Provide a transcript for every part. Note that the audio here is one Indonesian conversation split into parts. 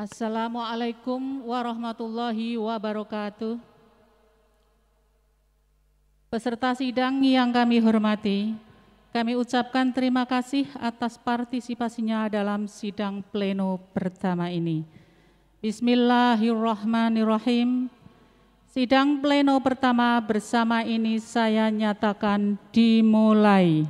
Assalamualaikum warahmatullahi wabarakatuh. Peserta sidang yang kami hormati, kami ucapkan terima kasih atas partisipasinya dalam sidang pleno pertama ini. Bismillahirrahmanirrahim. Sidang pleno pertama bersama ini saya nyatakan dimulai.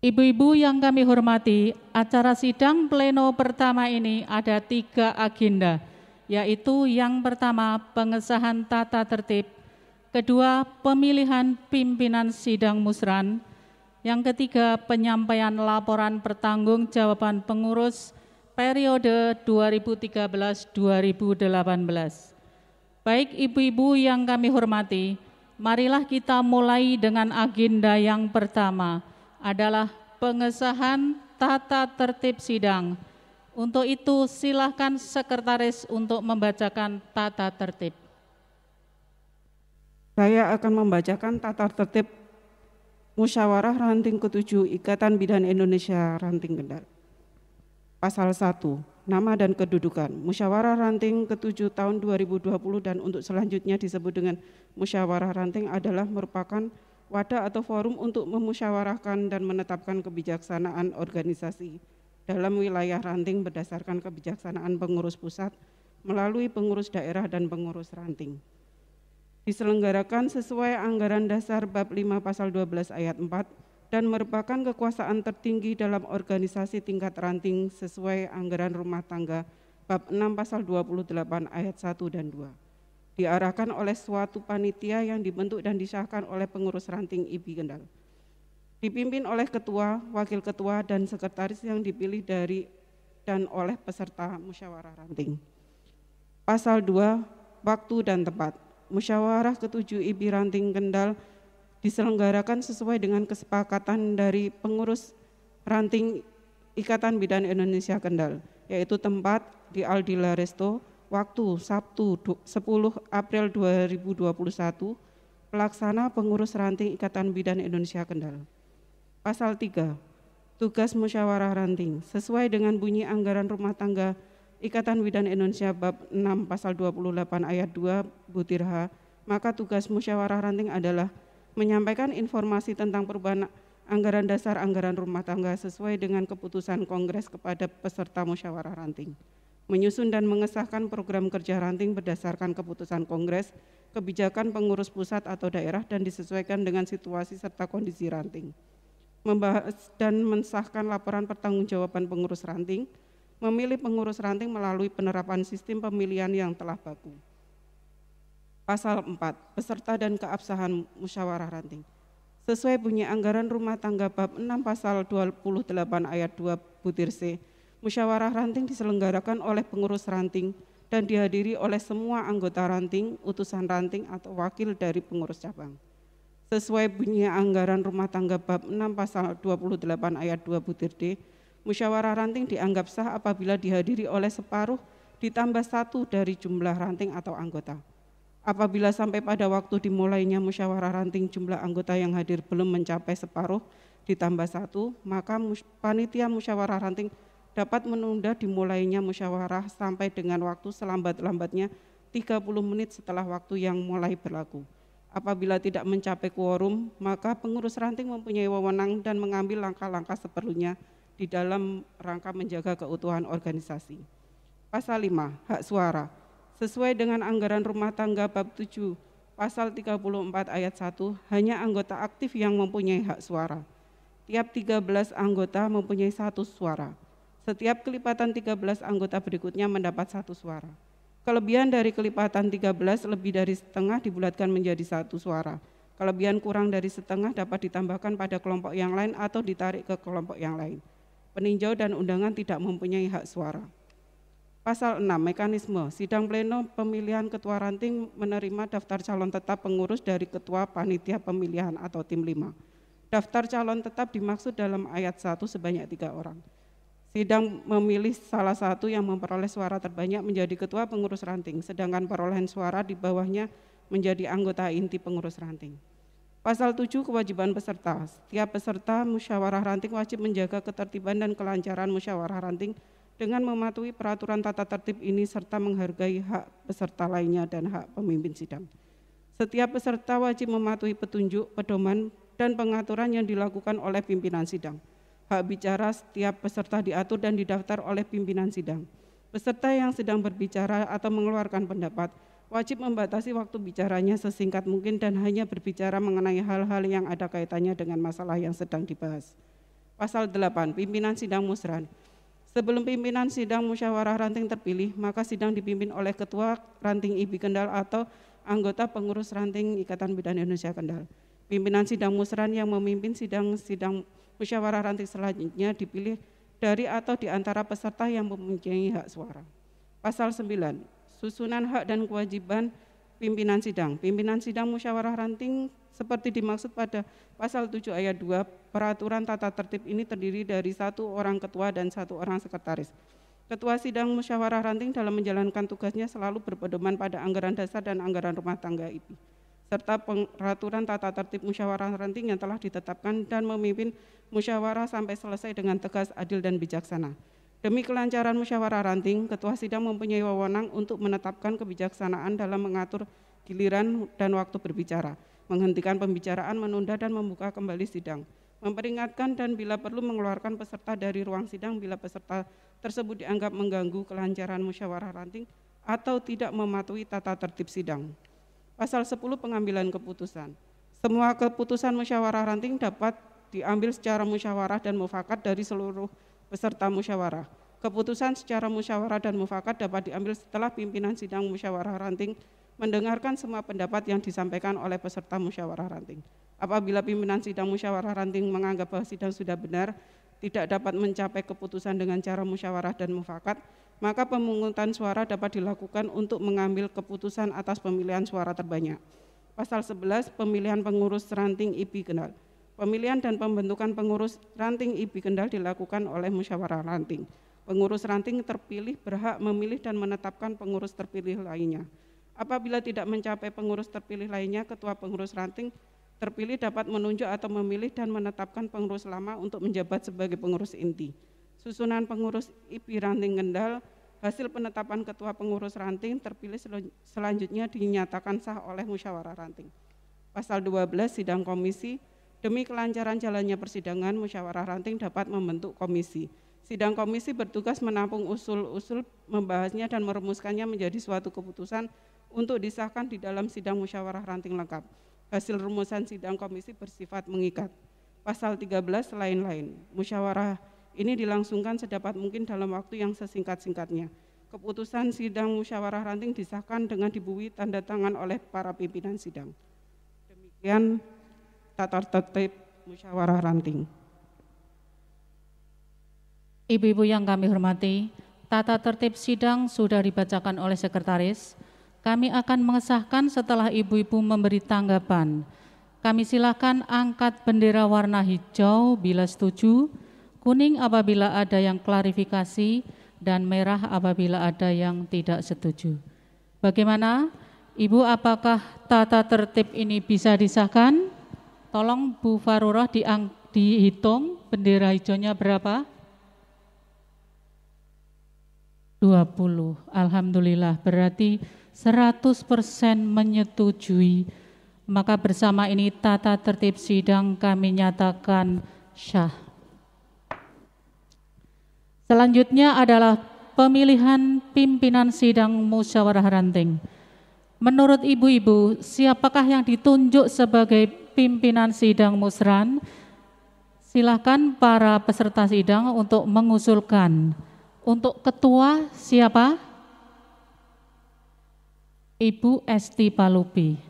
Ibu-ibu yang kami hormati, acara sidang pleno pertama ini ada 3 agenda, yaitu yang pertama pengesahan tata tertib, kedua pemilihan pimpinan sidang musran, yang ketiga penyampaian laporan pertanggungjawaban pengurus periode 2013-2018. Baik ibu-ibu yang kami hormati, marilah kita mulai dengan agenda yang pertama, adalah pengesahan tata tertib sidang. Untuk itu silakan sekretaris untuk membacakan tata tertib. Saya akan membacakan tata tertib Musyawarah Ranting ke-7 Ikatan Bidan Indonesia Ranting Kendal. Pasal 1, nama dan kedudukan. Musyawarah Ranting ke-7 tahun 2020 dan untuk selanjutnya disebut dengan Musyawarah Ranting adalah merupakan wadah atau forum untuk memusyawarahkan dan menetapkan kebijaksanaan organisasi dalam wilayah ranting berdasarkan kebijaksanaan pengurus pusat melalui pengurus daerah dan pengurus ranting. Diselenggarakan sesuai anggaran dasar bab 5 pasal 12 ayat 4 dan merupakan kekuasaan tertinggi dalam organisasi tingkat ranting sesuai anggaran rumah tangga bab 6 pasal 28 ayat 1 dan 2. Diarahkan oleh suatu panitia yang dibentuk dan disahkan oleh pengurus ranting IBI Kendal. Dipimpin oleh ketua, wakil ketua, dan sekretaris yang dipilih dari dan oleh peserta musyawarah ranting. Pasal 2, waktu dan tempat. Musyawarah ke-7 IBI Ranting Kendal diselenggarakan sesuai dengan kesepakatan dari pengurus ranting Ikatan Bidan Indonesia Kendal, yaitu tempat di Aldila Resto, waktu Sabtu 10 April 2021, pelaksana pengurus ranting Ikatan Bidan Indonesia Kendal. Pasal 3, tugas musyawarah ranting, sesuai dengan bunyi anggaran rumah tangga Ikatan Bidan Indonesia bab 6 pasal 28 ayat 2 butir H, maka tugas musyawarah ranting adalah menyampaikan informasi tentang perubahan anggaran dasar anggaran rumah tangga sesuai dengan keputusan Kongres kepada peserta musyawarah ranting, menyusun dan mengesahkan program kerja ranting berdasarkan keputusan Kongres, kebijakan pengurus pusat atau daerah dan disesuaikan dengan situasi serta kondisi ranting, membahas dan mensahkan laporan pertanggungjawaban pengurus ranting, memilih pengurus ranting melalui penerapan sistem pemilihan yang telah baku. Pasal 4, peserta dan keabsahan musyawarah ranting. Sesuai bunyi anggaran rumah tangga bab 6 pasal 28 ayat 2 butir C, musyawarah ranting diselenggarakan oleh pengurus ranting dan dihadiri oleh semua anggota ranting, utusan ranting atau wakil dari pengurus cabang. Sesuai bunyi anggaran rumah tangga bab 6 pasal 28 ayat 2 butir D, musyawarah ranting dianggap sah apabila dihadiri oleh separuh ditambah 1 dari jumlah ranting atau anggota. Apabila sampai pada waktu dimulainya musyawarah ranting jumlah anggota yang hadir belum mencapai separuh ditambah 1, maka panitia musyawarah ranting dapat menunda dimulainya musyawarah sampai dengan waktu selambat-lambatnya 30 menit setelah waktu yang mulai berlaku. Apabila tidak mencapai quorum, maka pengurus ranting mempunyai wewenang dan mengambil langkah-langkah seperlunya di dalam rangka menjaga keutuhan organisasi. Pasal 5, hak suara. Sesuai dengan anggaran rumah tangga bab 7, pasal 34 ayat 1, hanya anggota aktif yang mempunyai hak suara. Tiap 13 anggota mempunyai 1 suara. Setiap kelipatan 13 anggota berikutnya mendapat 1 suara. Kelebihan dari kelipatan 13 lebih dari setengah dibulatkan menjadi 1 suara. Kelebihan kurang dari setengah dapat ditambahkan pada kelompok yang lain atau ditarik ke kelompok yang lain. Peninjau dan undangan tidak mempunyai hak suara. Pasal 6, mekanisme. Sidang pleno pemilihan ketua ranting menerima daftar calon tetap pengurus dari ketua panitia pemilihan atau tim 5. Daftar calon tetap dimaksud dalam ayat 1 sebanyak 3 orang. Sidang memilih salah satu yang memperoleh suara terbanyak menjadi ketua pengurus ranting, sedangkan perolehan suara di bawahnya menjadi anggota inti pengurus ranting. Pasal 7, kewajiban peserta. Setiap peserta musyawarah ranting wajib menjaga ketertiban dan kelancaran musyawarah ranting dengan mematuhi peraturan tata tertib ini serta menghargai hak peserta lainnya dan hak pemimpin sidang. Setiap peserta wajib mematuhi petunjuk, pedoman, dan pengaturan yang dilakukan oleh pimpinan sidang. Hak bicara setiap peserta diatur dan didaftar oleh pimpinan sidang. Peserta yang sedang berbicara atau mengeluarkan pendapat wajib membatasi waktu bicaranya sesingkat mungkin dan hanya berbicara mengenai hal-hal yang ada kaitannya dengan masalah yang sedang dibahas. Pasal 8, pimpinan sidang musran. Sebelum pimpinan sidang musyawarah ranting terpilih, maka sidang dipimpin oleh Ketua Ranting IBI Kendal atau anggota pengurus ranting Ikatan Bidan Indonesia Kendal. Pimpinan sidang musran yang memimpin sidang musyawarah ranting selanjutnya dipilih dari atau di antara peserta yang mempunyai hak suara. Pasal 9, susunan hak dan kewajiban pimpinan sidang. Pimpinan sidang musyawarah ranting seperti dimaksud pada pasal 7 ayat 2, peraturan tata tertib ini terdiri dari 1 orang ketua dan 1 orang sekretaris. Ketua sidang musyawarah ranting dalam menjalankan tugasnya selalu berpedoman pada anggaran dasar dan anggaran rumah tangga IBI, serta peraturan tata tertib musyawarah ranting yang telah ditetapkan dan memimpin musyawarah sampai selesai dengan tegas, adil, dan bijaksana. Demi kelancaran musyawarah ranting, Ketua Sidang mempunyai wewenang untuk menetapkan kebijaksanaan dalam mengatur giliran dan waktu berbicara, menghentikan pembicaraan, menunda dan membuka kembali sidang, memperingatkan dan bila perlu mengeluarkan peserta dari ruang sidang bila peserta tersebut dianggap mengganggu kelancaran musyawarah ranting atau tidak mematuhi tata tertib sidang. Pasal 10, pengambilan keputusan. Semua keputusan musyawarah ranting dapat diambil secara musyawarah dan mufakat dari seluruh peserta musyawarah. Keputusan secara musyawarah dan mufakat dapat diambil setelah pimpinan sidang musyawarah ranting mendengarkan semua pendapat yang disampaikan oleh peserta musyawarah ranting. Apabila pimpinan sidang musyawarah ranting menganggap bahwa sidang sudah benar, tidak dapat mencapai keputusan dengan cara musyawarah dan mufakat, maka pemungutan suara dapat dilakukan untuk mengambil keputusan atas pemilihan suara terbanyak. Pasal 11, pemilihan pengurus ranting IBI Kendal. Pemilihan dan pembentukan pengurus ranting IBI Kendal dilakukan oleh musyawarah ranting. Pengurus ranting terpilih berhak memilih dan menetapkan pengurus terpilih lainnya. Apabila tidak mencapai pengurus terpilih lainnya, Ketua Pengurus Ranting terpilih dapat menunjuk atau memilih dan menetapkan pengurus lama untuk menjabat sebagai pengurus inti. Susunan pengurus IBI Ranting Kendal, hasil penetapan Ketua Pengurus Ranting terpilih selanjutnya dinyatakan sah oleh musyawarah ranting. Pasal 12, sidang komisi. Demi kelancaran jalannya persidangan, musyawarah ranting dapat membentuk komisi. Sidang komisi bertugas menampung usul-usul, membahasnya dan merumuskannya menjadi suatu keputusan untuk disahkan di dalam sidang musyawarah ranting lengkap. Hasil rumusan sidang komisi bersifat mengikat. Pasal 13, lain-lain. Musyawarah ini dilangsungkan sedapat mungkin dalam waktu yang sesingkat-singkatnya. Keputusan sidang musyawarah ranting disahkan dengan dibubuhi tanda tangan oleh para pimpinan sidang. Demikian tata tertib musyawarah ranting. Ibu-ibu yang kami hormati, tata tertib sidang sudah dibacakan oleh sekretaris. Kami akan mengesahkan setelah ibu-ibu memberi tanggapan. Kami silakan angkat bendera warna hijau bila setuju, kuning apabila ada yang klarifikasi, dan merah apabila ada yang tidak setuju. Bagaimana? Ibu, apakah tata tertib ini bisa disahkan? Tolong Bu Farurah dihitung bendera hijaunya berapa? 20. Alhamdulillah, berarti 100% menyetujui. Maka bersama ini tata tertib sidang kami nyatakan syah. Selanjutnya adalah pemilihan pimpinan sidang musyawarah ranting. Menurut ibu-ibu, siapakah yang ditunjuk sebagai pimpinan sidang musran? Silakan para peserta sidang untuk mengusulkan. Untuk ketua siapa? Ibu Esti Palupi.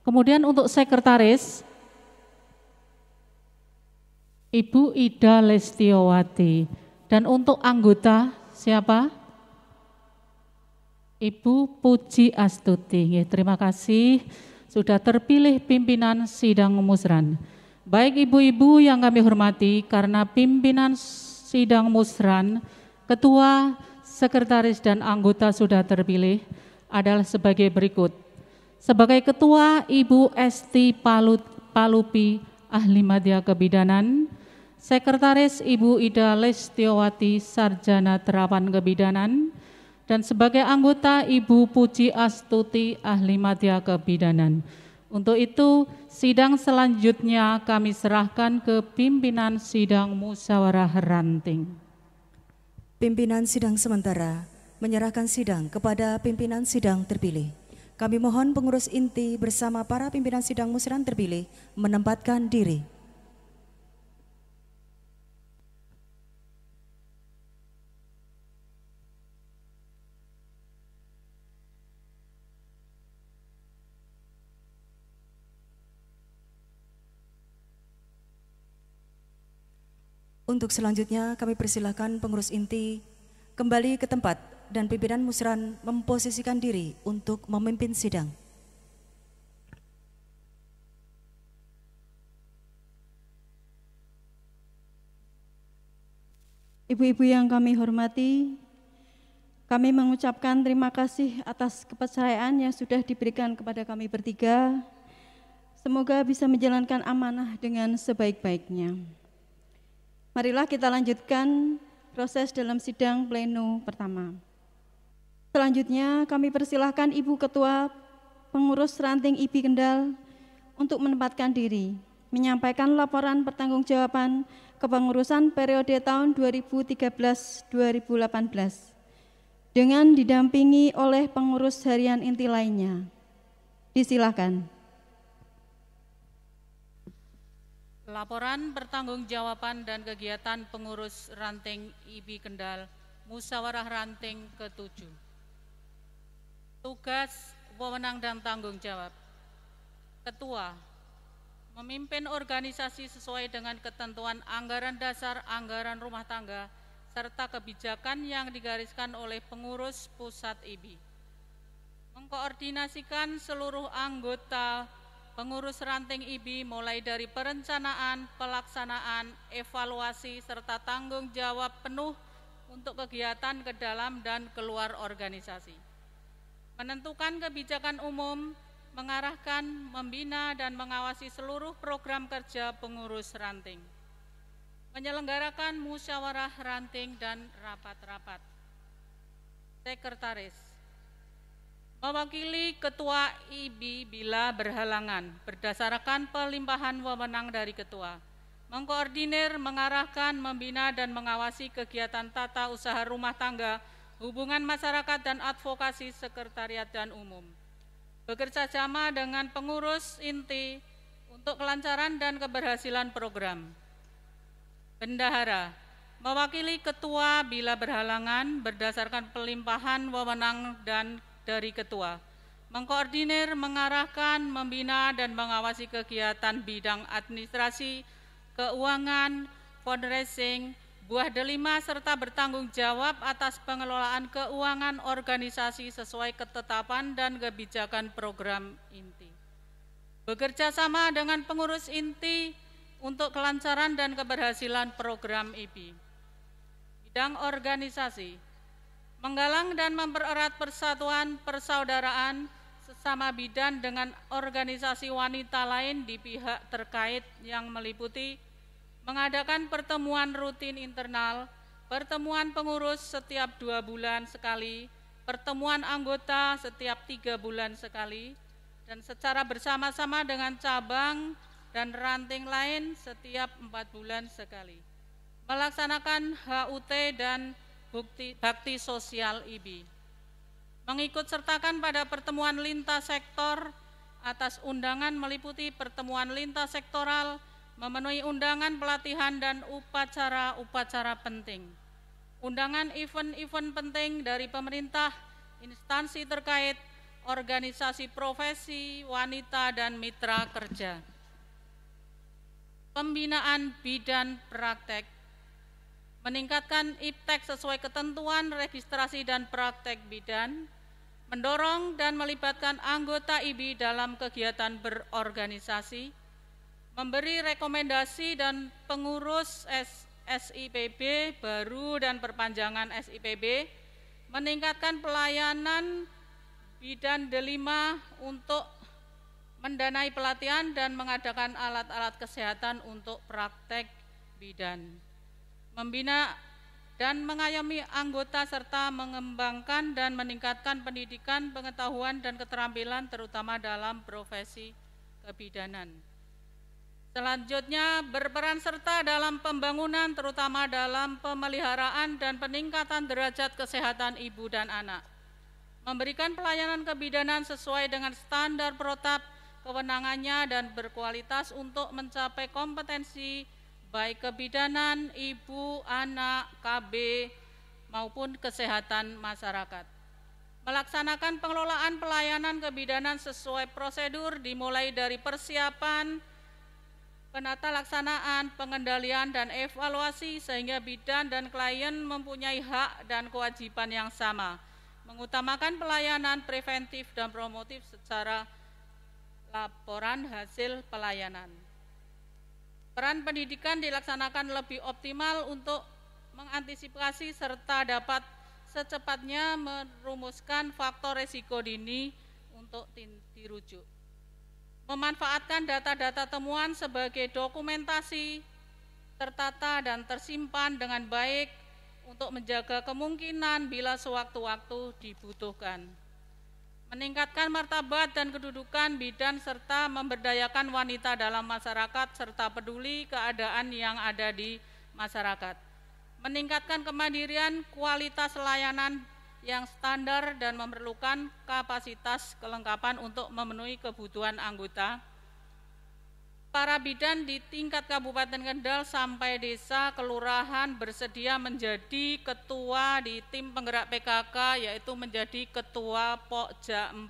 Kemudian untuk sekretaris, Ibu Ida Lestiowati. Dan untuk anggota siapa? Ibu Puji Astuti. Terima kasih sudah terpilih pimpinan sidang musran. Baik ibu-ibu yang kami hormati, karena pimpinan sidang musran, ketua, sekretaris, dan anggota sudah terpilih adalah sebagai berikut. Sebagai ketua, Ibu Esti Palupi, ahli madya kebidanan. Sekretaris Ibu Ida Lestiawati, Sarjana Terapan Kebidanan, dan sebagai anggota Ibu Puji Astuti, Ahli Madya Kebidanan. Untuk itu, sidang selanjutnya kami serahkan ke pimpinan sidang musyawarah ranting. Pimpinan sidang sementara menyerahkan sidang kepada pimpinan sidang terpilih. Kami mohon pengurus inti bersama para pimpinan sidang musyawarah terpilih menempatkan diri. Untuk selanjutnya kami persilakan pengurus inti kembali ke tempat dan pimpinan musyawarah memposisikan diri untuk memimpin sidang. Ibu-ibu yang kami hormati, kami mengucapkan terima kasih atas kepercayaan yang sudah diberikan kepada kami bertiga. Semoga bisa menjalankan amanah dengan sebaik-baiknya. Marilah kita lanjutkan proses dalam sidang pleno pertama. Selanjutnya kami persilahkan Ibu Ketua Pengurus Ranting IBI Kendal untuk menempatkan diri, menyampaikan laporan pertanggungjawaban kepengurusan periode tahun 2013-2018 dengan didampingi oleh pengurus harian inti lainnya. Disilakan. Laporan pertanggungjawaban dan kegiatan pengurus ranting IBI Kendal, musyawarah ranting ke-7. Tugas, wewenang dan tanggung jawab. Ketua, memimpin organisasi sesuai dengan ketentuan anggaran dasar, anggaran rumah tangga, serta kebijakan yang digariskan oleh pengurus pusat IBI. Mengkoordinasikan seluruh anggota pengurus ranting IBI mulai dari perencanaan, pelaksanaan, evaluasi, serta tanggung jawab penuh untuk kegiatan ke dalam dan keluar organisasi. Menentukan kebijakan umum, mengarahkan, membina, dan mengawasi seluruh program kerja pengurus ranting. Menyelenggarakan musyawarah ranting dan rapat-rapat. Sekretaris, mewakili Ketua IBI bila berhalangan berdasarkan pelimpahan wewenang dari Ketua. Mengkoordinir, mengarahkan, membina, dan mengawasi kegiatan tata usaha rumah tangga, hubungan masyarakat dan advokasi sekretariat dan umum. Bekerja sama dengan pengurus inti untuk kelancaran dan keberhasilan program. Bendahara, mewakili Ketua bila berhalangan berdasarkan pelimpahan wewenang dan dari Ketua. Mengkoordinir, mengarahkan, membina, dan mengawasi kegiatan bidang administrasi, keuangan, fundraising, buah delima, serta bertanggung jawab atas pengelolaan keuangan organisasi sesuai ketetapan dan kebijakan program inti. Bekerja sama dengan pengurus inti untuk kelancaran dan keberhasilan program IBI. Bidang organisasi, menggalang dan mempererat persatuan persaudaraan sesama bidan dengan organisasi wanita lain di pihak terkait yang meliputi mengadakan pertemuan rutin internal, pertemuan pengurus setiap 2 bulan sekali, pertemuan anggota setiap 3 bulan sekali, dan secara bersama-sama dengan cabang dan ranting lain setiap 4 bulan sekali. Melaksanakan HUT dan bakti sosial IBI. Mengikut sertakan pada pertemuan lintas sektor atas undangan meliputi pertemuan lintas sektoral, memenuhi undangan pelatihan dan upacara-upacara penting. Undangan event-event penting dari pemerintah, instansi terkait, organisasi profesi, wanita, dan mitra kerja. Pembinaan bidan praktek, meningkatkan iptek sesuai ketentuan registrasi dan praktek bidan, mendorong dan melibatkan anggota IBI dalam kegiatan berorganisasi, memberi rekomendasi dan pengurus SIPB baru dan perpanjangan SIPB, meningkatkan pelayanan bidan delima untuk mendanai pelatihan dan mengadakan alat-alat kesehatan untuk praktek bidan. Membina dan mengayomi anggota serta mengembangkan dan meningkatkan pendidikan, pengetahuan, dan keterampilan terutama dalam profesi kebidanan. Selanjutnya berperan serta dalam pembangunan terutama dalam pemeliharaan dan peningkatan derajat kesehatan ibu dan anak. Memberikan pelayanan kebidanan sesuai dengan standar protap kewenangannya dan berkualitas untuk mencapai kompetensi baik kebidanan, ibu, anak, KB, maupun kesehatan masyarakat. Melaksanakan pengelolaan pelayanan kebidanan sesuai prosedur dimulai dari persiapan, penata laksanaan, pengendalian, dan evaluasi sehingga bidan dan klien mempunyai hak dan kewajiban yang sama. Mengutamakan pelayanan preventif dan promotif secara laporan hasil pelayanan. Peran pendidikan dilaksanakan lebih optimal untuk mengantisipasi serta dapat secepatnya merumuskan faktor risiko dini untuk dirujuk. Memanfaatkan data-data temuan sebagai dokumentasi tertata dan tersimpan dengan baik untuk menjaga kemungkinan bila sewaktu-waktu dibutuhkan. Meningkatkan martabat dan kedudukan bidan serta memberdayakan wanita dalam masyarakat serta peduli keadaan yang ada di masyarakat. Meningkatkan kemandirian, kualitas layanan yang standar dan memerlukan kapasitas kelengkapan untuk memenuhi kebutuhan anggota. Para bidan di tingkat Kabupaten Kendal sampai desa, kelurahan bersedia menjadi ketua di tim penggerak PKK, yaitu menjadi ketua Pokja 4.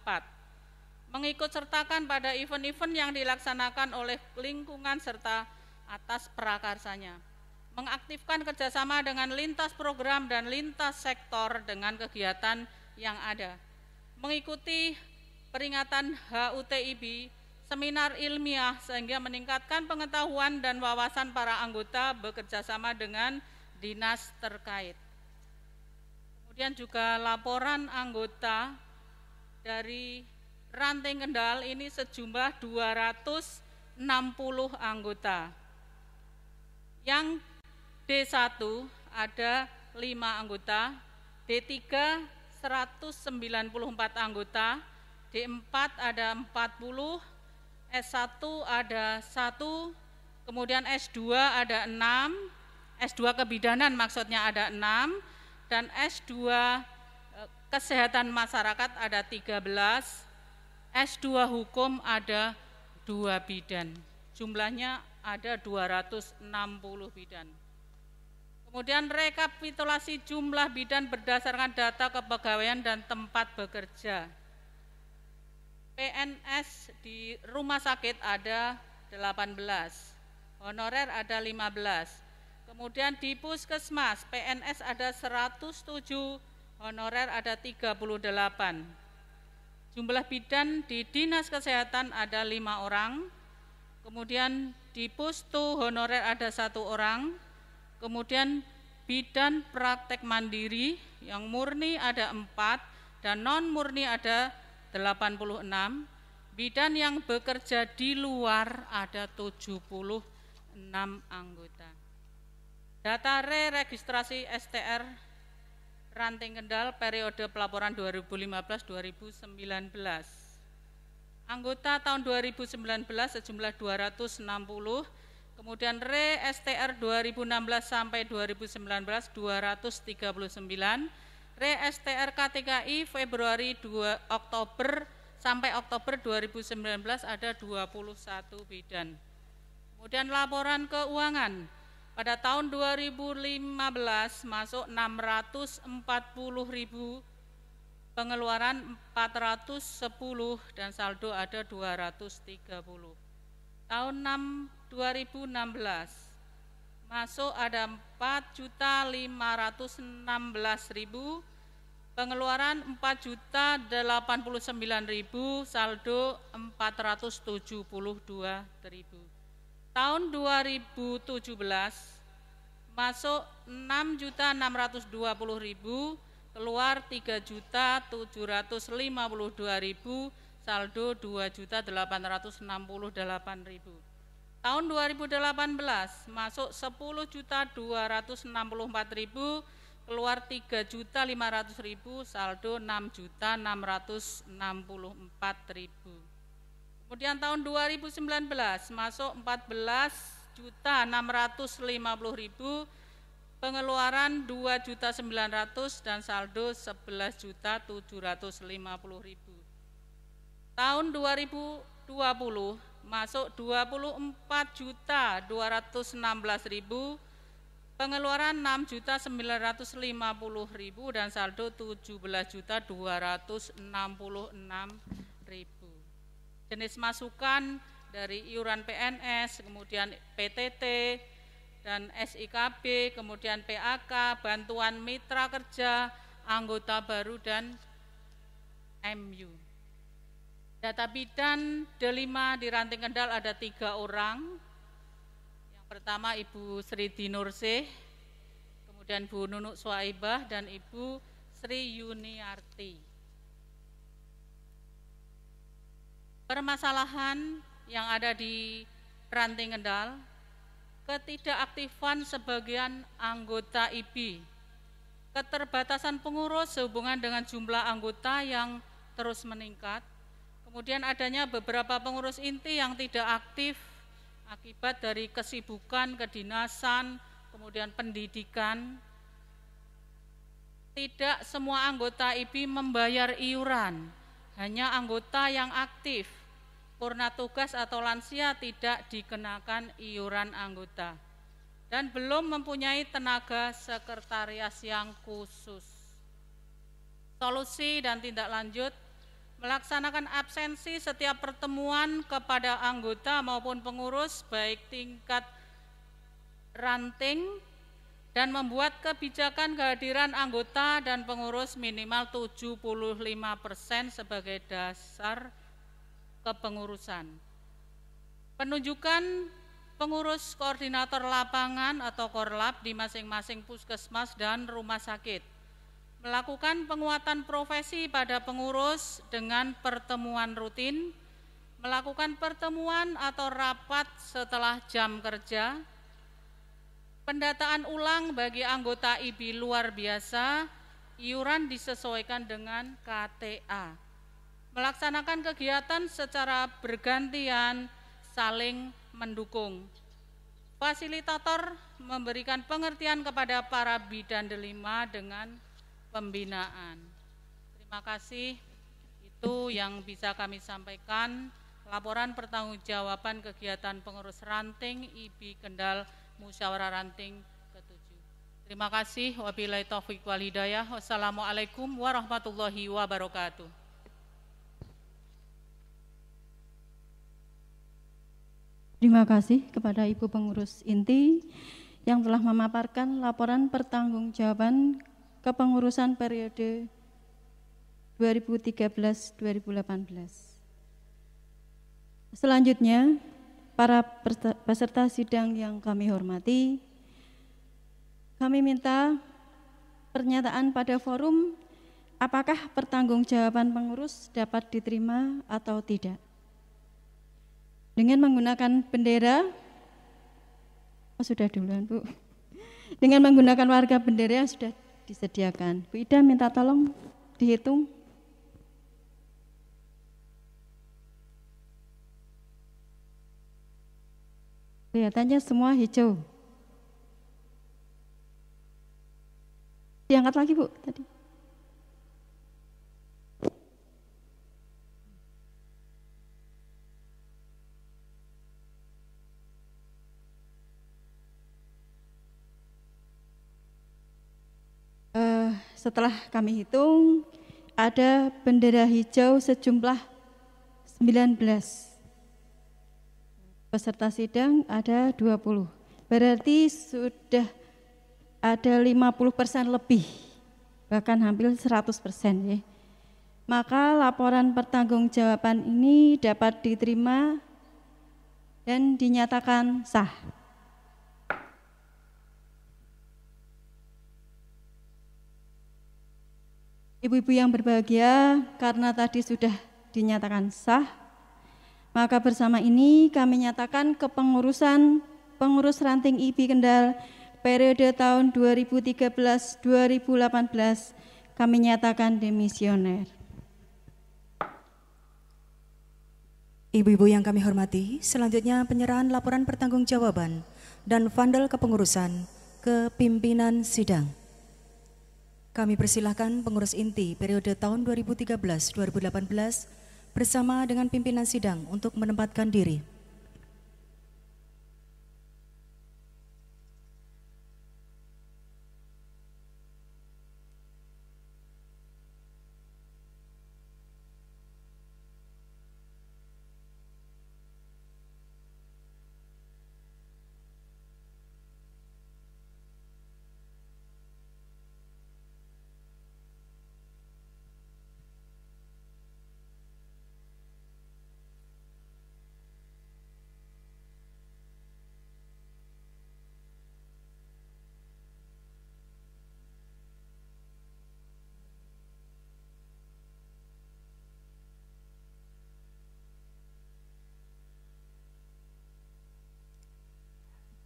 Mengikut sertakan pada event-event yang dilaksanakan oleh lingkungan serta atas prakarsanya. Mengaktifkan kerjasama dengan lintas program dan lintas sektor dengan kegiatan yang ada. Mengikuti peringatan HUTIB, seminar ilmiah sehingga meningkatkan pengetahuan dan wawasan para anggota bekerjasama dengan dinas terkait. Kemudian juga laporan anggota dari Ranting Kendal ini sejumlah 260 anggota. Yang D1 ada 5 anggota, D3 194 anggota, D4 ada 40, S1 ada 1, kemudian S2 ada 6, S2 kebidanan maksudnya ada 6, dan S2 kesehatan masyarakat ada 13, S2 hukum ada 2 bidan. Jumlahnya ada 260 bidan. Kemudian rekapitulasi jumlah bidan berdasarkan data kepegawaian dan tempat bekerja. PNS di rumah sakit ada 18, honorer ada 15, kemudian di puskesmas PNS ada 107, honorer ada 38. Jumlah bidan di dinas kesehatan ada 5 orang, kemudian di pustu honorer ada 1 orang, kemudian bidan praktek mandiri yang murni ada 4 dan non murni ada 86, bidan yang bekerja di luar ada 76 anggota. Data registrasi STR Ranting Kendal periode pelaporan 2015-2019. Anggota tahun 2019 sejumlah 260, kemudian STR 2016 sampai 2019 239, STR KTKI Februari Oktober sampai Oktober 2019 ada 21 bidan. Kemudian laporan keuangan pada tahun 2015 masuk 640.000, pengeluaran 410 dan saldo ada 230. Tahun 2016 masuk ada 4.516.000, pengeluaran 4.089.000, saldo 472.000. Tahun 2017 masuk 6.620.000, keluar 3.752.000, saldo 2.868.000. Tahun 2018 masuk 10.264.000, keluar 3.500.000, saldo 6.664.000. Kemudian tahun 2019 masuk 14.650.000, pengeluaran 2.900.000 dan saldo 11.750.000. Tahun 2020 masuk 24.216.000, pengeluaran 6.950.000 dan saldo 17.266.000. Jenis masukan dari iuran PNS, kemudian PTT dan SIKB, kemudian PAK, bantuan mitra kerja, anggota baru dan MU. Data bidan D5 di Ranting Kendal ada 3 orang. Yang pertama Ibu Sri Dinursih, kemudian Bu Nunuk Swaibah dan Ibu Sri Yuniarti. Permasalahan yang ada di Ranting Kendal, ketidakaktifan sebagian anggota IBI, keterbatasan pengurus sehubungan dengan jumlah anggota yang terus meningkat, kemudian adanya beberapa pengurus inti yang tidak aktif akibat dari kesibukan, kedinasan, kemudian pendidikan. Tidak semua anggota IBI membayar iuran, hanya anggota yang aktif, purna tugas atau lansia tidak dikenakan iuran anggota, dan belum mempunyai tenaga sekretaris yang khusus. Solusi dan tindak lanjut: melaksanakan absensi setiap pertemuan kepada anggota maupun pengurus baik tingkat ranting, dan membuat kebijakan kehadiran anggota dan pengurus minimal 75% sebagai dasar kepengurusan. Penunjukan pengurus koordinator lapangan atau korlap di masing-masing puskesmas dan rumah sakit. Melakukan penguatan profesi pada pengurus dengan pertemuan rutin, melakukan pertemuan atau rapat setelah jam kerja, pendataan ulang bagi anggota IBI luar biasa, iuran disesuaikan dengan KTA. Melaksanakan kegiatan secara bergantian, saling mendukung. Fasilitator memberikan pengertian kepada para bidan D5 dengan pembinaan. Terima kasih, itu yang bisa kami sampaikan. Laporan pertanggungjawaban kegiatan pengurus ranting IBI Kendal Musyawarah Ranting ke-7. Terima kasih. Wabillahi taufiq wal hidayah. Wassalamualaikum warahmatullahi wabarakatuh. Terima kasih kepada Ibu Pengurus Inti yang telah memaparkan laporan pertanggungjawaban kepengurusan periode 2013-2018. Selanjutnya, para peserta sidang yang kami hormati, kami minta pernyataan pada forum apakah pertanggungjawaban pengurus dapat diterima atau tidak. Dengan menggunakan bendera, sudah duluan Bu. Dengan menggunakan warga bendera yang sudah disediakan. Bu Ida minta tolong dihitung. Kelihatannya semua hijau. Diangkat lagi Bu tadi. Setelah kami hitung, ada bendera hijau sejumlah 19. Peserta sidang ada 20. Berarti sudah ada 50% lebih, bahkan hampir 100% ya. Maka laporan pertanggungjawaban ini dapat diterima dan dinyatakan sah. Ibu-ibu yang berbahagia, karena tadi sudah dinyatakan sah, Maka bersama ini kami nyatakan kepengurusan pengurus ranting IPI Kendal periode tahun 2013-2018 kami nyatakan demisioner. Ibu-ibu yang kami hormati, selanjutnya penyerahan laporan pertanggungjawaban dan fundal kepengurusan ke pimpinan sidang. Kami persilahkan pengurus inti periode tahun 2013-2018 bersama dengan pimpinan sidang untuk menempatkan diri.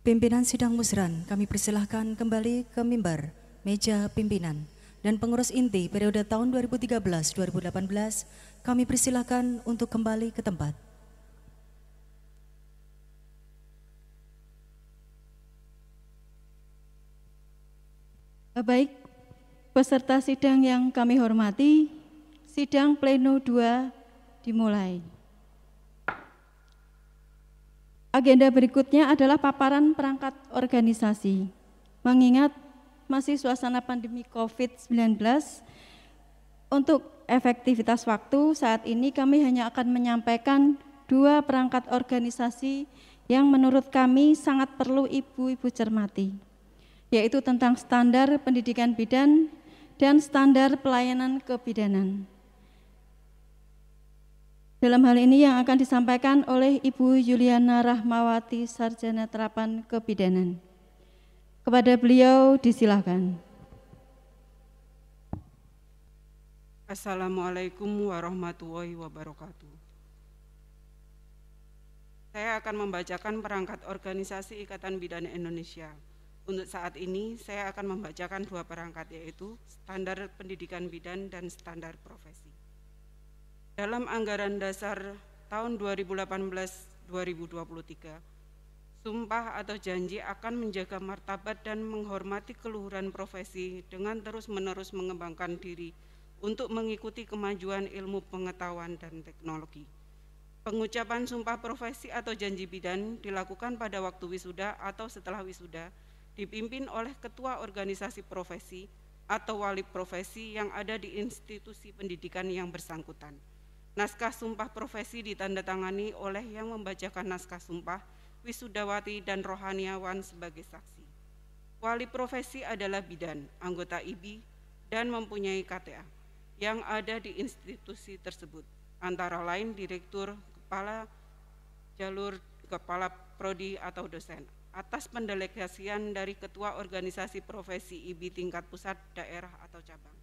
Pimpinan sidang musran kami persilahkan kembali ke mimbar meja pimpinan, dan pengurus inti periode tahun 2013-2018 kami persilahkan untuk kembali ke tempat. Baik, peserta sidang yang kami hormati, sidang pleno 2 dimulai. Agenda berikutnya adalah paparan perangkat organisasi. Mengingat masih suasana pandemi COVID-19, untuk efektivitas waktu saat ini kami hanya akan menyampaikan 2 perangkat organisasi yang menurut kami sangat perlu ibu-ibu cermati, yaitu tentang standar pendidikan bidan dan standar pelayanan kebidanan. Dalam hal ini yang akan disampaikan oleh Ibu Yuliana Rahmawati, Sarjana Terapan Kebidanan. Kepada beliau disilakan. Assalamualaikum warahmatullahi wabarakatuh. Saya akan membacakan perangkat organisasi Ikatan Bidan Indonesia. Untuk saat ini saya akan membacakan 2 perangkat, yaitu standar pendidikan bidan dan standar profesi. Dalam anggaran dasar tahun 2018-2023, sumpah atau janji akan menjaga martabat dan menghormati keluhuran profesi dengan terus-menerus mengembangkan diri untuk mengikuti kemajuan ilmu pengetahuan dan teknologi. Pengucapan sumpah profesi atau janji bidan dilakukan pada waktu wisuda atau setelah wisuda, dipimpin oleh ketua organisasi profesi atau wali profesi yang ada di institusi pendidikan yang bersangkutan. Naskah sumpah profesi ditandatangani oleh yang membacakan naskah sumpah, wisudawati dan rohaniawan sebagai saksi. Wali profesi adalah bidan, anggota IBI, dan mempunyai KTA yang ada di institusi tersebut, antara lain direktur, kepala jalur, kepala prodi atau dosen, atas pendelegasian dari ketua organisasi profesi IBI tingkat pusat, daerah atau cabang.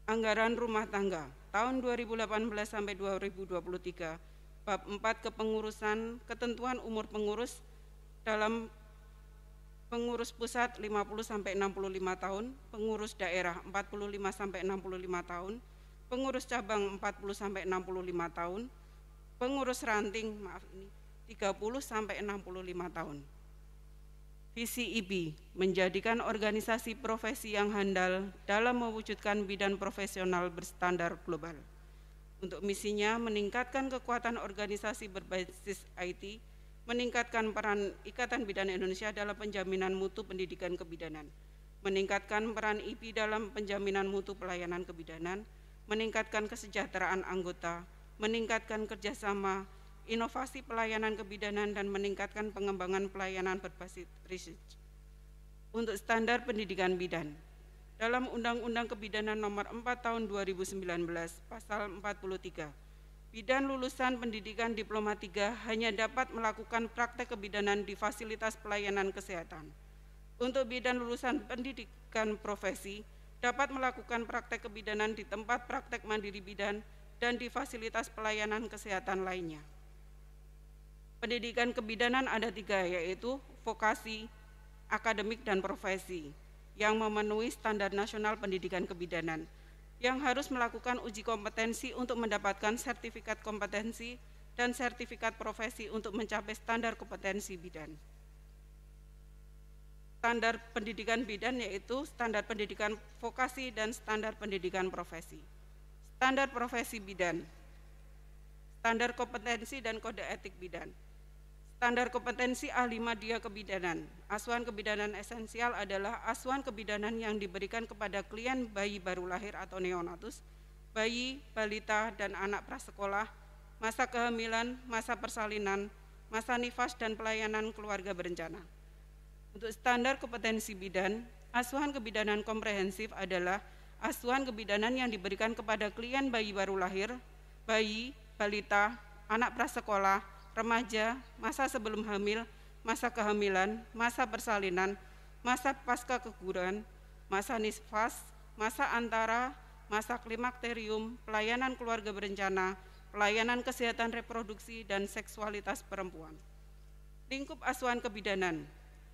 Anggaran rumah tangga tahun 2018 sampai 2023, bab 4 kepengurusan, ketentuan umur pengurus dalam pengurus pusat 50 sampai 65 tahun, pengurus daerah 45 sampai 65 tahun, pengurus cabang 40 sampai 65 tahun, pengurus ranting 30 sampai 65 tahun. Visi IBI menjadikan organisasi profesi yang handal dalam mewujudkan bidan profesional berstandar global. Untuk misinya meningkatkan kekuatan organisasi berbasis IT, meningkatkan peran Ikatan Bidan Indonesia dalam penjaminan mutu pendidikan kebidanan, meningkatkan peran IBI dalam penjaminan mutu pelayanan kebidanan, meningkatkan kesejahteraan anggota, meningkatkan kerjasama, inovasi pelayanan kebidanan, dan meningkatkan pengembangan pelayanan berbasis research. Untuk standar pendidikan bidan, dalam Undang-Undang Kebidanan Nomor 4 Tahun 2019, Pasal 43, bidan lulusan pendidikan diploma 3 hanya dapat melakukan praktek kebidanan di fasilitas pelayanan kesehatan. Untuk bidan lulusan pendidikan profesi dapat melakukan praktek kebidanan di tempat praktek mandiri bidan dan di fasilitas pelayanan kesehatan lainnya. Pendidikan kebidanan ada 3, yaitu vokasi, akademik, dan profesi, yang memenuhi standar nasional pendidikan kebidanan, yang harus melakukan uji kompetensi untuk mendapatkan sertifikat kompetensi dan sertifikat profesi untuk mencapai standar kompetensi bidan. Standar pendidikan bidan yaitu standar pendidikan vokasi dan standar pendidikan profesi. Standar profesi bidan, standar kompetensi dan kode etik bidan. Standar kompetensi ahli madya kebidanan. Asuhan kebidanan esensial adalah asuhan kebidanan yang diberikan kepada klien bayi baru lahir atau neonatus, bayi, balita, dan anak prasekolah, masa kehamilan, masa persalinan, masa nifas, dan pelayanan keluarga berencana. Untuk standar kompetensi bidan, asuhan kebidanan komprehensif adalah asuhan kebidanan yang diberikan kepada klien bayi baru lahir, bayi, balita, anak prasekolah, remaja, masa sebelum hamil, masa kehamilan, masa persalinan, masa pasca keguguran, masa nifas, masa antara, masa klimakterium, pelayanan keluarga berencana, pelayanan kesehatan reproduksi dan seksualitas perempuan. Lingkup asuhan kebidanan.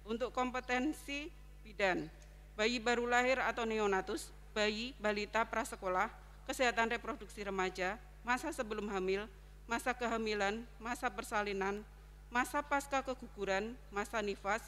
Untuk kompetensi bidan, bayi baru lahir atau neonatus, bayi, balita, prasekolah, kesehatan reproduksi remaja, masa sebelum hamil, masa kehamilan, masa persalinan, masa pasca keguguran, masa nifas,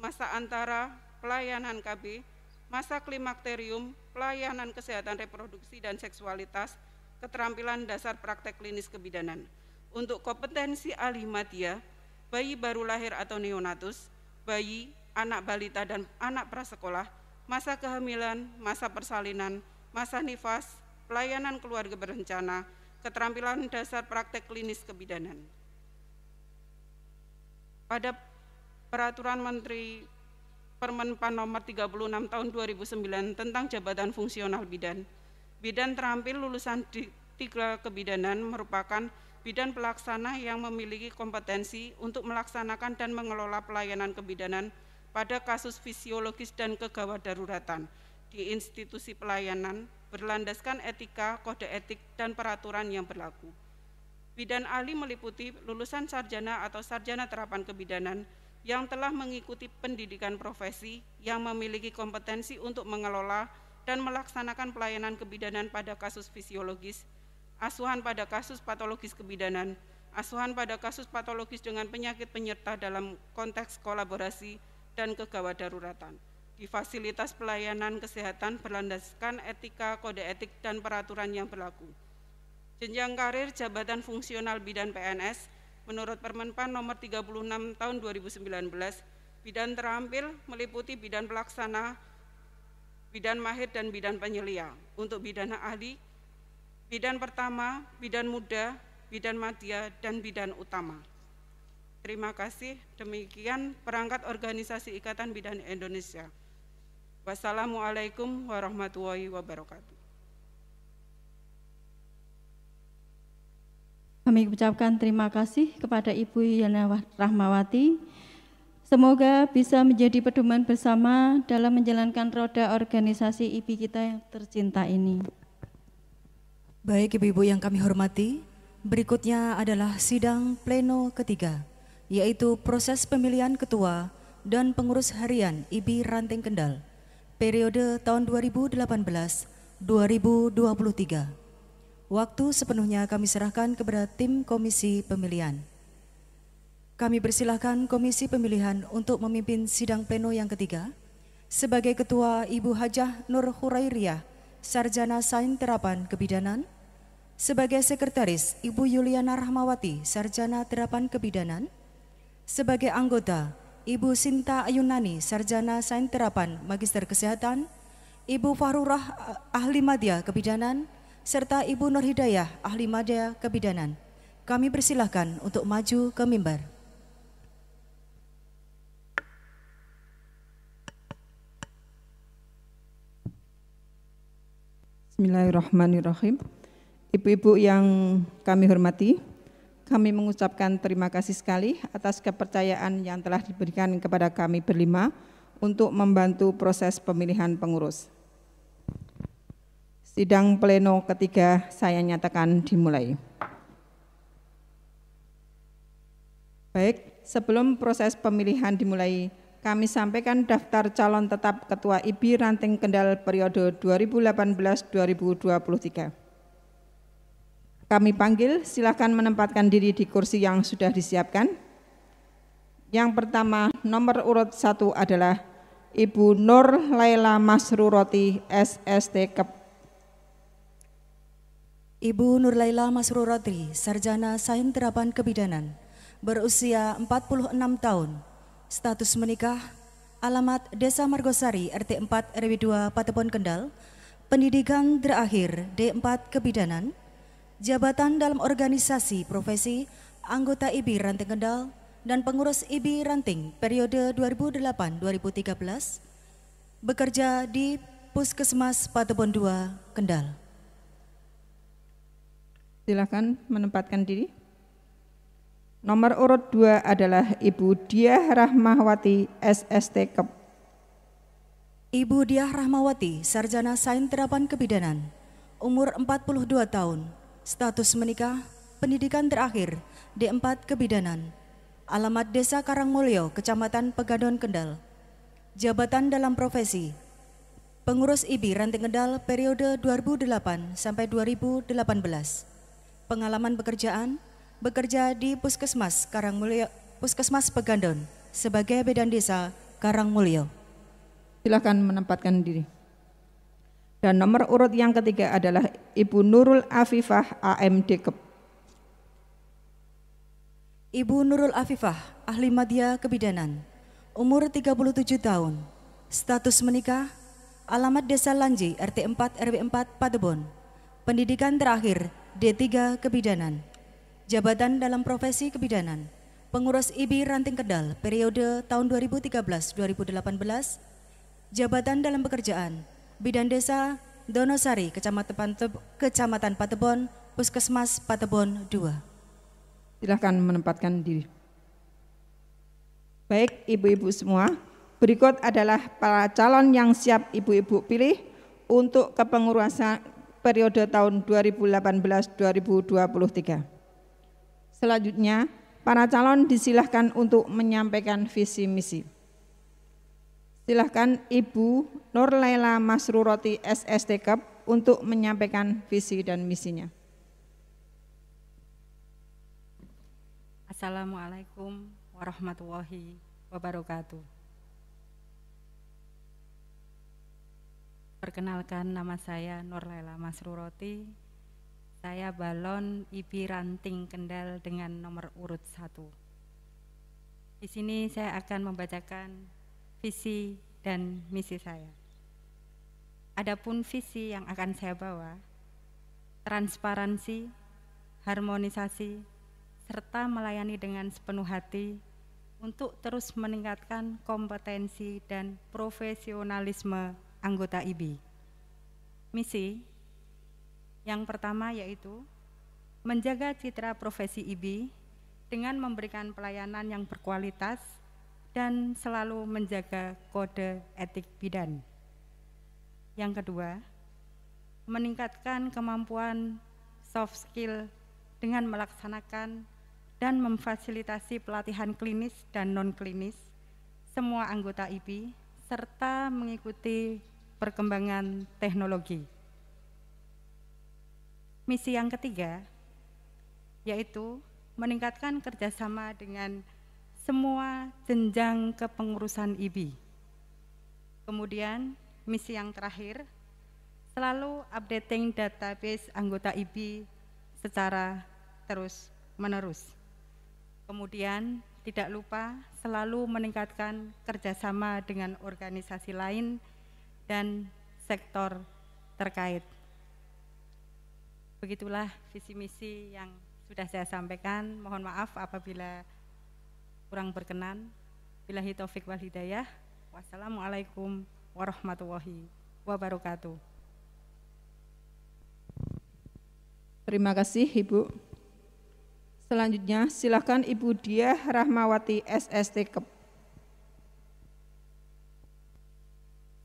masa antara, pelayanan KB, masa klimakterium, pelayanan kesehatan reproduksi dan seksualitas, keterampilan dasar praktek klinis kebidanan. Untuk kompetensi ahli madya, bayi baru lahir atau neonatus, bayi, anak balita, dan anak prasekolah, masa kehamilan, masa persalinan, masa nifas, pelayanan keluarga berencana, keterampilan dasar praktek klinis kebidanan. Pada Peraturan Menteri Permenpan Nomor 36 Tahun 2009 tentang Jabatan Fungsional Bidan, bidan terampil lulusan D3 kebidanan merupakan bidan pelaksana yang memiliki kompetensi untuk melaksanakan dan mengelola pelayanan kebidanan pada kasus fisiologis dan kegawat daruratan di institusi pelayanan berlandaskan etika, kode etik, dan peraturan yang berlaku. Bidan ahli meliputi lulusan sarjana atau sarjana terapan kebidanan yang telah mengikuti pendidikan profesi yang memiliki kompetensi untuk mengelola dan melaksanakan pelayanan kebidanan pada kasus fisiologis, asuhan pada kasus patologis kebidanan, asuhan pada kasus patologis dengan penyakit penyerta dalam konteks kolaborasi dan kegawat daruratan di fasilitas pelayanan kesehatan berlandaskan etika, kode etik, dan peraturan yang berlaku. Jenjang karir jabatan fungsional bidan PNS menurut Permenpan Nomor 36 Tahun 2019, bidan terampil meliputi bidan pelaksana, bidan mahir, dan bidan penyelia. Untuk bidan ahli, bidan pertama, bidan muda, bidan madya, dan bidan utama. Terima kasih. Demikian perangkat organisasi Ikatan Bidan Indonesia. Wassalamualaikum warahmatullahi wabarakatuh. Kami ucapkan terima kasih kepada Ibu Yana Rahmawati. Semoga bisa menjadi pedoman bersama dalam menjalankan roda organisasi IPI kita yang tercinta ini. Baik Ibu-Ibu yang kami hormati, berikutnya adalah sidang pleno ketiga, yaitu proses pemilihan ketua dan pengurus harian IPI Ranting Kendal, periode tahun 2018-2023. Waktu sepenuhnya kami serahkan kepada tim komisi pemilihan. Kami persilahkan komisi pemilihan untuk memimpin sidang pleno yang ketiga. Sebagai ketua Ibu Hajah Nur Hurairiyah, Sarjana Sains Terapan Kebidanan. Sebagai sekretaris Ibu Yuliana Rahmawati, Sarjana Terapan Kebidanan. Sebagai anggota Ibu Sinta Ayunani, Sarjana Sains Terapan Magister Kesehatan. Ibu Fahrurah, Ahli Madya Kebidanan, serta Ibu Nur Hidayah, Ahli Madya Kebidanan. Kami persilahkan untuk maju ke mimbar. Bismillahirrahmanirrahim. Ibu-ibu yang kami hormati, kami mengucapkan terima kasih sekali atas kepercayaan yang telah diberikan kepada kami berlima untuk membantu proses pemilihan pengurus. Sidang pleno ketiga saya nyatakan dimulai. Baik. sebelum proses pemilihan dimulai, kami sampaikan daftar calon tetap Ketua IBI Ranting Kendal periode 2018-2023. Kami panggil, silakan menempatkan diri di kursi yang sudah disiapkan. Yang pertama, nomor urut 1 adalah Ibu Nur Laila Masruroti, SST Kep. Ibu Nur Laila Masruroti, Sarjana Sains Terapan Kebidanan, berusia 46 tahun, status menikah, alamat Desa Margosari, RT 4 RW 2 Patepon Kendal, pendidikan terakhir D4 Kebidanan, jabatan dalam organisasi profesi, anggota IBI Ranting Kendal, dan pengurus IBI Ranting periode 2008-2013, bekerja di Puskesmas Patepon 2 Kendal. Silakan menempatkan diri. Nomor urut 2 adalah Ibu Diah Rahmawati, SST Kep. Ibu Diah Rahmawati, Sarjana Sains Terapan Kebidanan, umur 42 tahun, status menikah, pendidikan terakhir D4 Kebidanan, alamat Desa Karangmulyo, Kecamatan Pegadon Kendal, jabatan dalam profesi, pengurus IBI Ranting Kendal periode 2008 sampai 2018, pengalaman pekerjaan, bekerja di Puskesmas Karangmulyo, Puskesmas Pegadon sebagai Bidan Desa Karangmulyo. Silakan menempatkan diri. Dan nomor urut yang ketiga adalah Ibu Nurul Afifah, AMD Kep. Ibu Nurul Afifah, ahli madya kebidanan, umur 37 tahun, status menikah, alamat Desa Lanji, RT 4 RW 4 Patebon, pendidikan terakhir D3 Kebidanan, jabatan dalam profesi kebidanan, pengurus IBI Ranting Kendal periode tahun 2013-2018, jabatan dalam pekerjaan, Bidan Desa Donosari, Kecamatan Patebon, Puskesmas Patebon 2. Silakan menempatkan diri. Baik ibu-ibu semua, berikut adalah para calon yang siap ibu-ibu pilih untuk kepengurusan periode tahun 2018-2023. Selanjutnya, para calon disilahkan untuk menyampaikan visi misi. Silahkan Ibu Nur Laila Masruroti, SST Kep, untuk menyampaikan visi dan misinya. Assalamualaikum warahmatullahi wabarakatuh. Perkenalkan, nama saya Nur Laila Masruroti. Saya balon IBI Ranting Kendal dengan nomor urut 1. Di sini saya akan membacakan visi dan misi saya. Adapun visi yang akan saya bawa, transparansi, harmonisasi, serta melayani dengan sepenuh hati untuk terus meningkatkan kompetensi dan profesionalisme anggota IBI. Misi yang pertama yaitu menjaga citra profesi IBI dengan memberikan pelayanan yang berkualitas dan selalu menjaga kode etik bidan. Yang kedua, meningkatkan kemampuan soft skill dengan melaksanakan dan memfasilitasi pelatihan klinis dan non-klinis semua anggota IBI serta mengikuti perkembangan teknologi. Misi yang ketiga yaitu meningkatkan kerjasama dengan semua jenjang kepengurusan IBI. Kemudian misi yang terakhir, selalu updating database anggota IBI secara terus-menerus. Kemudian tidak lupa selalu meningkatkan kerjasama dengan organisasi lain dan sektor terkait. Begitulah visi misi yang sudah saya sampaikan. Mohon maaf apabila kurang berkenan. Billahi taufik wal hidayah. Wassalamualaikum warahmatullahi wabarakatuh. Terima kasih Ibu. Selanjutnya silakan Ibu Diah Rahmawati, SST Kep.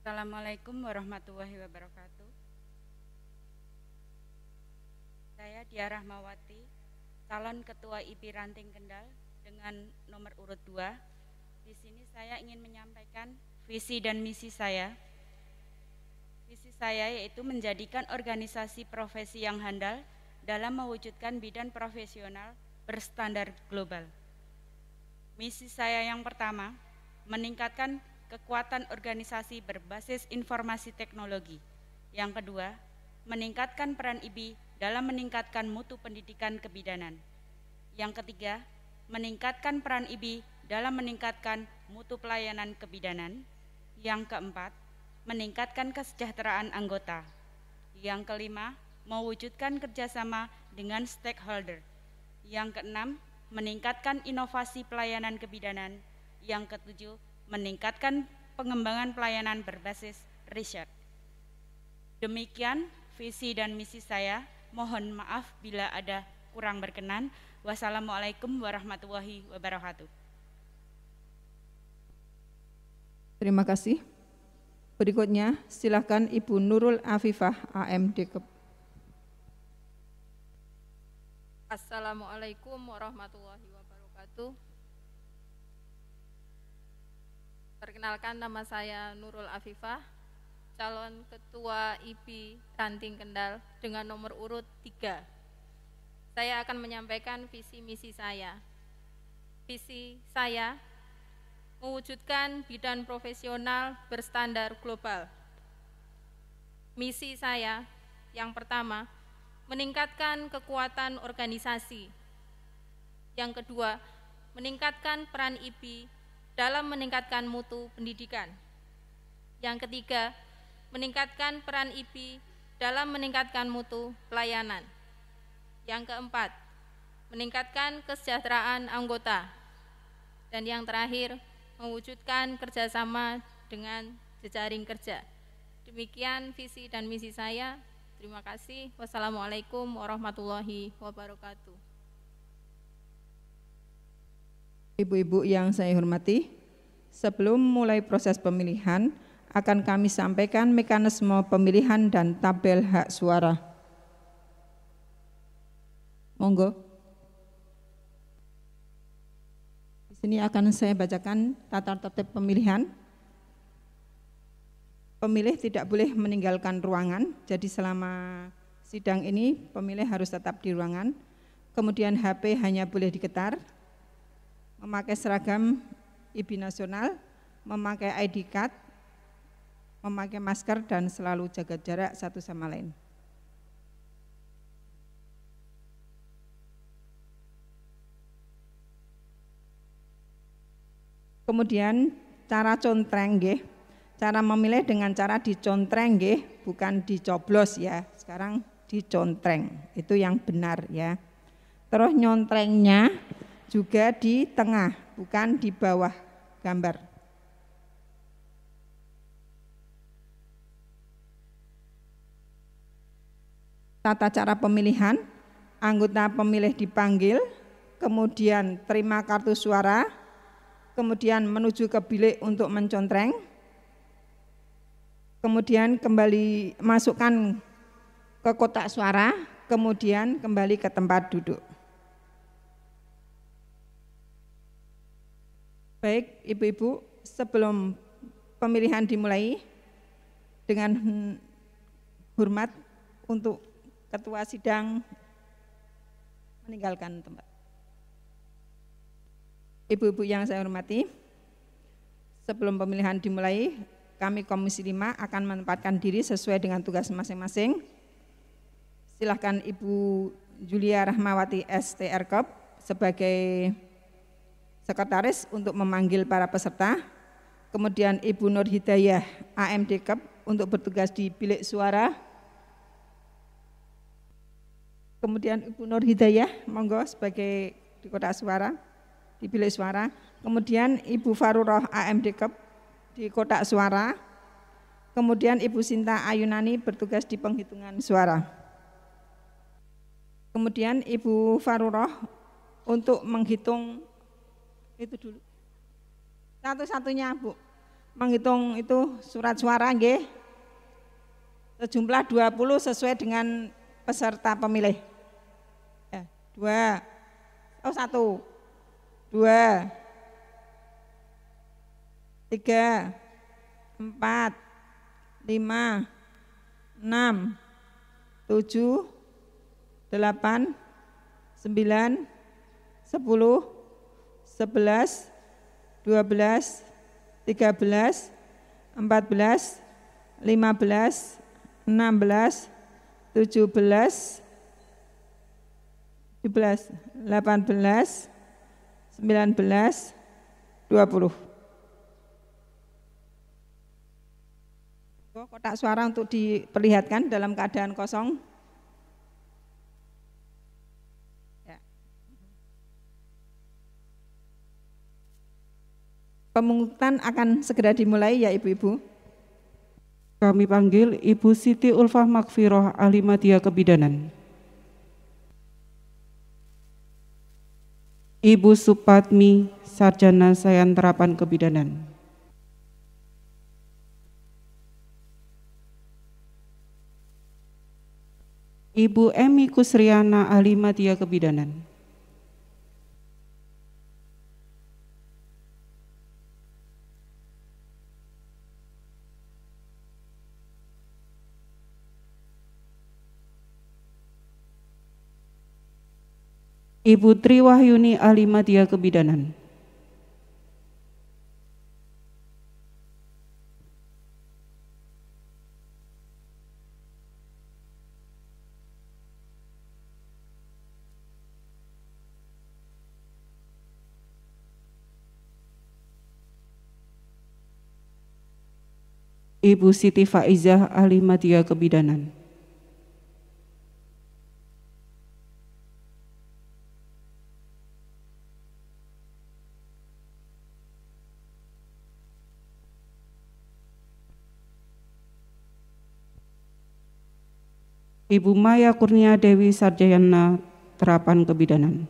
Assalamualaikum warahmatullahi wabarakatuh. Saya Diah Rahmawati, calon Ketua IBI Ranting Kendal dengan nomor urut 2. Di sini saya ingin menyampaikan visi dan misi saya. Visi saya yaitu menjadikan organisasi profesi yang handal dalam mewujudkan bidan profesional berstandar global. Misi saya yang pertama, meningkatkan kekuatan organisasi berbasis informasi teknologi. Yang kedua, meningkatkan peran IBI dalam meningkatkan mutu pendidikan kebidanan. Yang ketiga, meningkatkan peran IBI dalam meningkatkan mutu pelayanan kebidanan. Yang keempat, meningkatkan kesejahteraan anggota. Yang kelima, mewujudkan kerjasama dengan stakeholder. Yang keenam, meningkatkan inovasi pelayanan kebidanan. Yang ketujuh, meningkatkan pengembangan pelayanan berbasis riset. Demikian visi dan misi saya. Mohon maaf bila ada kurang berkenan. Wassalamualaikum warahmatullahi wabarakatuh. Terima kasih. Berikutnya silakan Ibu Nurul Afifah AMD. Assalamualaikum warahmatullahi wabarakatuh. Perkenalkan, nama saya Nurul Afifah, calon Ketua IBI Ranting Kendal dengan nomor urut 3. Saya akan menyampaikan visi misi saya. Visi saya mewujudkan bidan profesional berstandar global. Misi saya yang pertama, meningkatkan kekuatan organisasi. Yang kedua, meningkatkan peran IBI dalam meningkatkan mutu pendidikan. Yang ketiga, meningkatkan peran IBI dalam meningkatkan mutu pelayanan. Yang keempat, meningkatkan kesejahteraan anggota. Dan yang terakhir, mewujudkan kerjasama dengan jejaring kerja. Demikian visi dan misi saya. Terima kasih. Wassalamualaikum warahmatullahi wabarakatuh. Ibu-ibu yang saya hormati, sebelum mulai proses pemilihan, akan kami sampaikan mekanisme pemilihan dan tabel hak suara. Monggo. Di sini akan saya bacakan tata tertib pemilihan. Pemilih tidak boleh meninggalkan ruangan, jadi selama sidang ini pemilih harus tetap di ruangan. Kemudian HP hanya boleh diketar, memakai seragam IBI nasional, memakai ID card, memakai masker, dan selalu jaga jarak satu sama lain. Kemudian cara contreng nggih. Cara memilih dengan cara dicontreng nggih, bukan dicoblos ya. Sekarang dicontreng. Itu yang benar ya. Terus nyontrengnya juga di tengah, bukan di bawah gambar. Tata cara pemilihan, anggota pemilih dipanggil, kemudian terima kartu suara, kemudian menuju ke bilik untuk mencontreng, kemudian kembali masukkan ke kotak suara, kemudian kembali ke tempat duduk. Baik, ibu-ibu, sebelum pemilihan dimulai, dengan hormat untuk ketua sidang meninggalkan tempat. Ibu-ibu yang saya hormati, sebelum pemilihan dimulai, kami Komisi 5 akan menempatkan diri sesuai dengan tugas masing-masing. Silahkan Ibu Julia Rahmawati STRKOP sebagai sekretaris untuk memanggil para peserta. Kemudian Ibu Nur Hidayah AMD-KEP untuk bertugas di bilik suara. Kemudian Ibu Nur Hidayah, monggo sebagai di kotak suara, di bilik suara. Kemudian Ibu Faruroh AMD-KEP di kotak suara. Kemudian Ibu Sinta Ayunani bertugas di penghitungan suara. Kemudian Ibu Faruroh untuk menghitung itu dulu. Satu-satunya Bu, menghitung itu surat suara nggih. Sejumlah 20 sesuai dengan peserta pemilih. 1. 2, 3, 4, 5, 6, 7, 8, 9, 10, 11, 12, 13, 14, 15, 16, 17, 18, 19, 20. Kotak suara untuk diperlihatkan dalam keadaan kosong. Ya. Pemungutan akan segera dimulai ya Ibu-Ibu. Kami panggil Ibu Siti Ulfah Makfiroh, Ahli Madya Kebidanan. Ibu Supatmi, Sarjana Sains Terapan Kebidanan. Ibu Emi Kusriana, Ahli Madya Kebidanan. Ibu Tri Wahyuni, Ahli Madya Kebidanan. Ibu Siti Faizah, Ahli Madya Kebidanan. Ibu Maya Kurnia Dewi, Sarjana Terapan Kebidanan.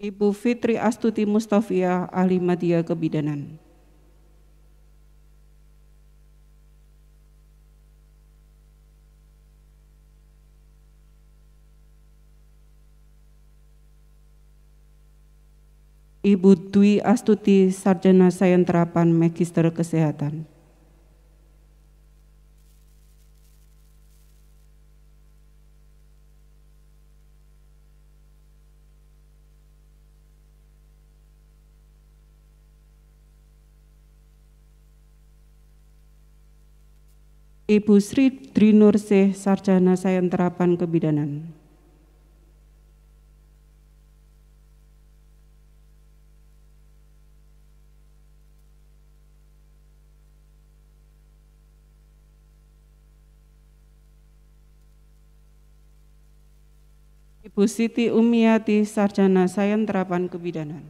Ibu Fitri Astuti Mustafiah, Ahli Madya Kebidanan. Ibu Dwi Astuti, Sarjana Sains Terapan Magister Kesehatan. Ibu Sri Drinursih, Sarjana Sains Terapan Kebidanan. Ibu Siti Umiati, Sarjana Sains Terapan Kebidanan.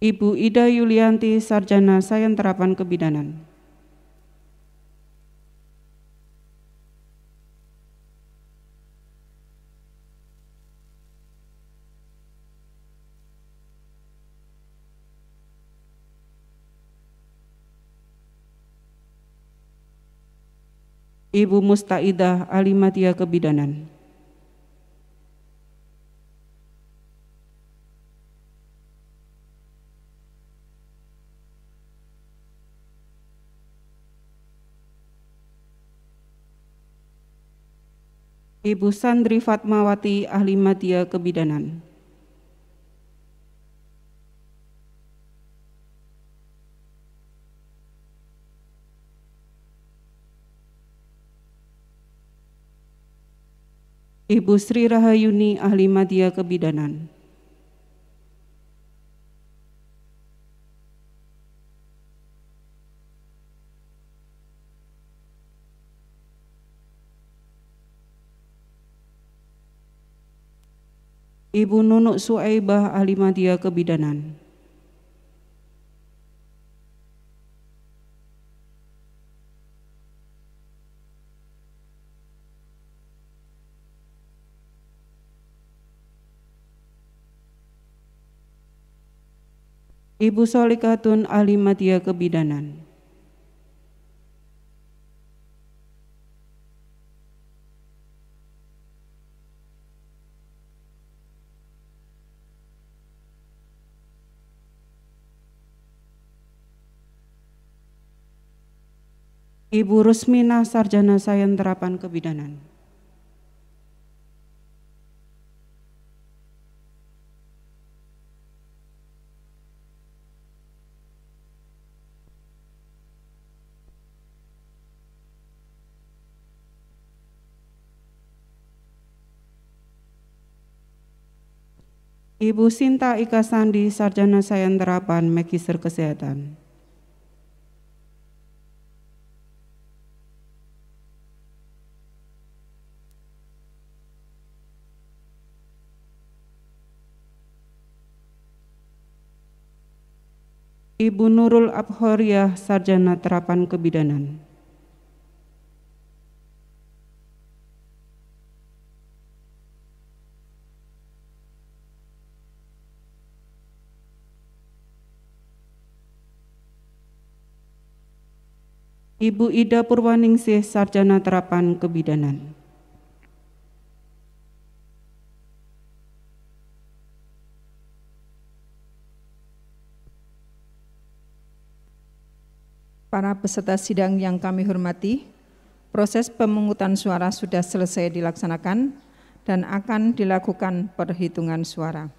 Ibu Ida Yulianti, Sarjana Sains Terapan Kebidanan. Ibu Mustaidah, Ahli Madya Kebidanan. Ibu Sandri Fatmawati, Ahli Madya Kebidanan. Ibu Sri Rahayuni, Ahli Madya Kebidanan. Ibu Nunuk Suaibah, Ahli Madya Kebidanan. Ibu Solikatun ahli media kebidanan. Ibu Rusmina sarjana sains terapan kebidanan. Ibu Sinta Ika Sandi sarjana sains terapan magister kesehatan. Ibu Nurul Abhoriah sarjana terapan kebidanan. Ibu Ida Purwaningsih sarjana terapan kebidanan. Para peserta sidang yang kami hormati, proses pemungutan suara sudah selesai dilaksanakan dan akan dilakukan perhitungan suara.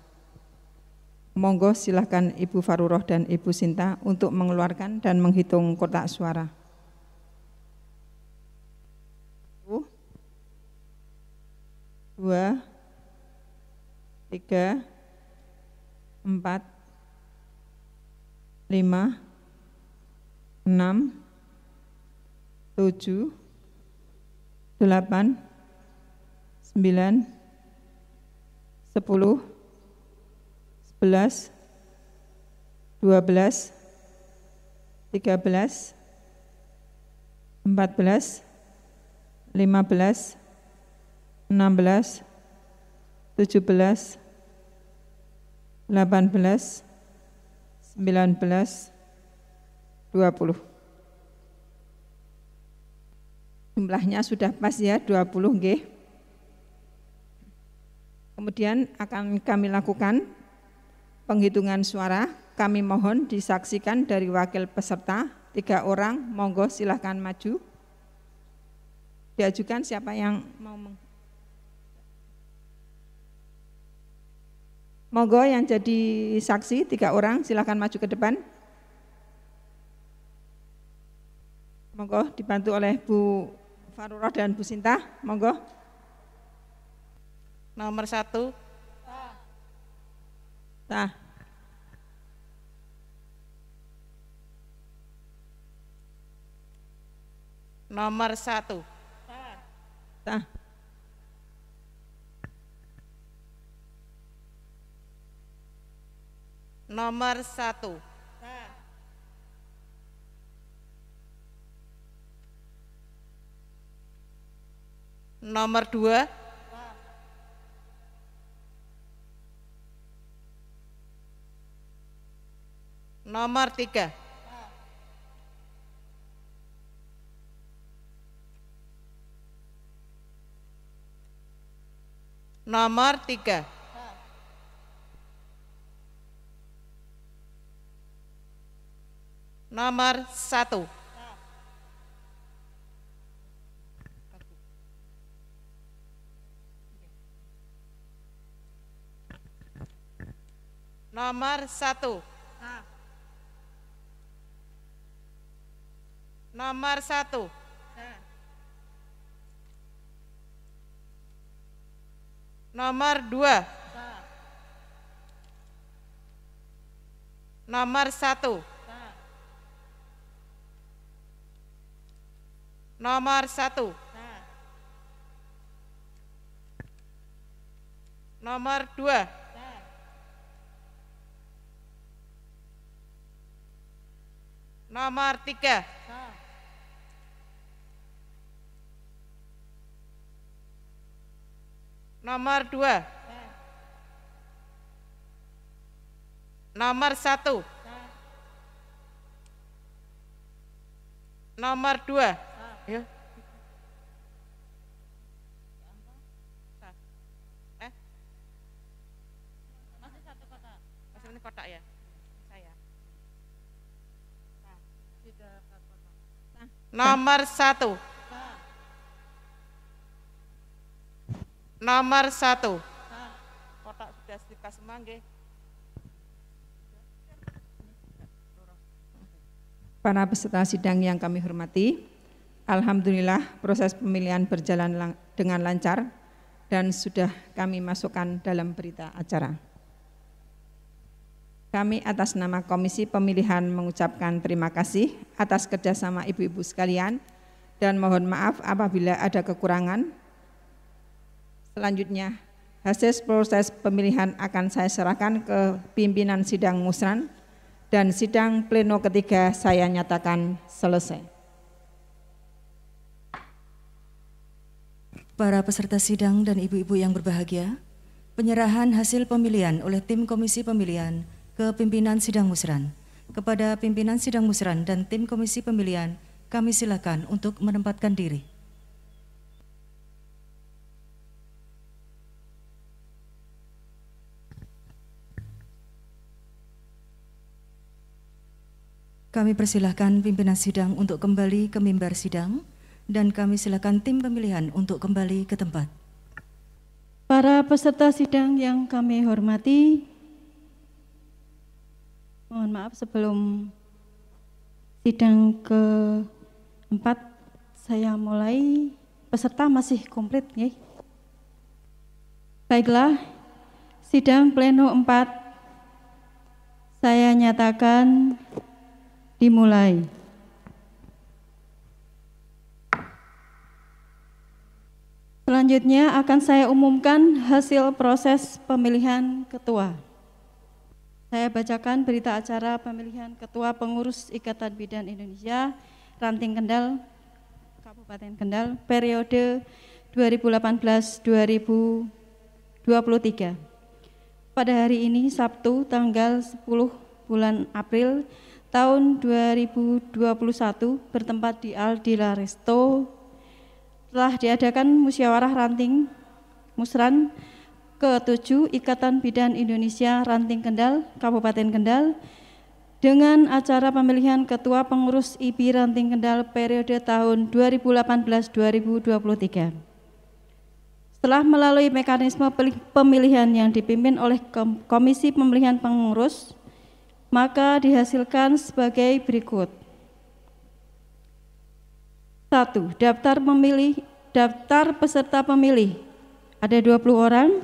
Monggo silakan Ibu Faruroh dan Ibu Sinta untuk mengeluarkan dan menghitung kotak suara. 1, 2, 3, 4, 5, 6, 7, 8, 9, 10, 11, 12, 13, 14, 15, 16, 17, 18, 19, 20. Jumlahnya sudah pas ya, 20 nggih. Kemudian akan kami lakukan penghitungan suara. Kami mohon disaksikan dari wakil peserta 3 orang, monggo silahkan maju. Diajukan siapa yang mau monggo yang jadi saksi 3 orang silahkan maju ke depan. Monggo dibantu oleh Bu Faruroh dan Bu Sinta, monggo. Nomor 1. Sah. Nomor 1. Sah. Nomor 1. Nomor 2. Nomor 3. Nomor 3. Nomor 1. Nomor 1. Nomor 1. Nomor 2. Nomor 1. Nomor 1. Nomor 2. Nomor 3. Nomor 2. Nomor 1. Nomor 2. Ya. Masih ini kotak ya? Saya. Nomor 1. Nomor 1. Kotak sudah setrika semua nggih. Para peserta sidang yang kami hormati, alhamdulillah proses pemilihan berjalan dengan lancar dan sudah kami masukkan dalam berita acara. Kami atas nama Komisi Pemilihan mengucapkan terima kasih atas kerjasama ibu-ibu sekalian dan mohon maaf apabila ada kekurangan. Selanjutnya, hasil proses pemilihan akan saya serahkan ke pimpinan sidang musran dan sidang pleno ketiga saya nyatakan selesai. Para peserta sidang dan ibu-ibu yang berbahagia, penyerahan hasil pemilihan oleh tim Komisi Pemilihan ke pimpinan sidang musran. Kepada pimpinan sidang musran dan tim Komisi Pemilihan, kami silakan untuk menempatkan diri. Kami persilahkan pimpinan sidang untuk kembali ke mimbar sidang dan kami silakan tim pemilihan untuk kembali ke tempat. Para peserta sidang yang kami hormati, mohon maaf sebelum sidang keempat saya mulai, peserta masih komplit ya. Baiklah, sidang pleno 4 saya nyatakan dimulai. Selanjutnya akan saya umumkan hasil proses pemilihan ketua. Saya bacakan berita acara pemilihan ketua pengurus Ikatan Bidan Indonesia Ranting Kendal, Kabupaten Kendal, periode 2018-2023. Pada hari ini Sabtu tanggal 10 bulan April tahun 2021 bertempat di Aldila Resto telah diadakan musyawarah ranting musran ke-7 Ikatan Bidan Indonesia Ranting Kendal, Kabupaten Kendal dengan acara pemilihan ketua pengurus IBI Ranting Kendal periode tahun 2018-2023. Setelah melalui mekanisme pemilihan yang dipimpin oleh Komisi Pemilihan Pengurus, maka dihasilkan sebagai berikut. 1. Daftar peserta pemilih ada 20 orang.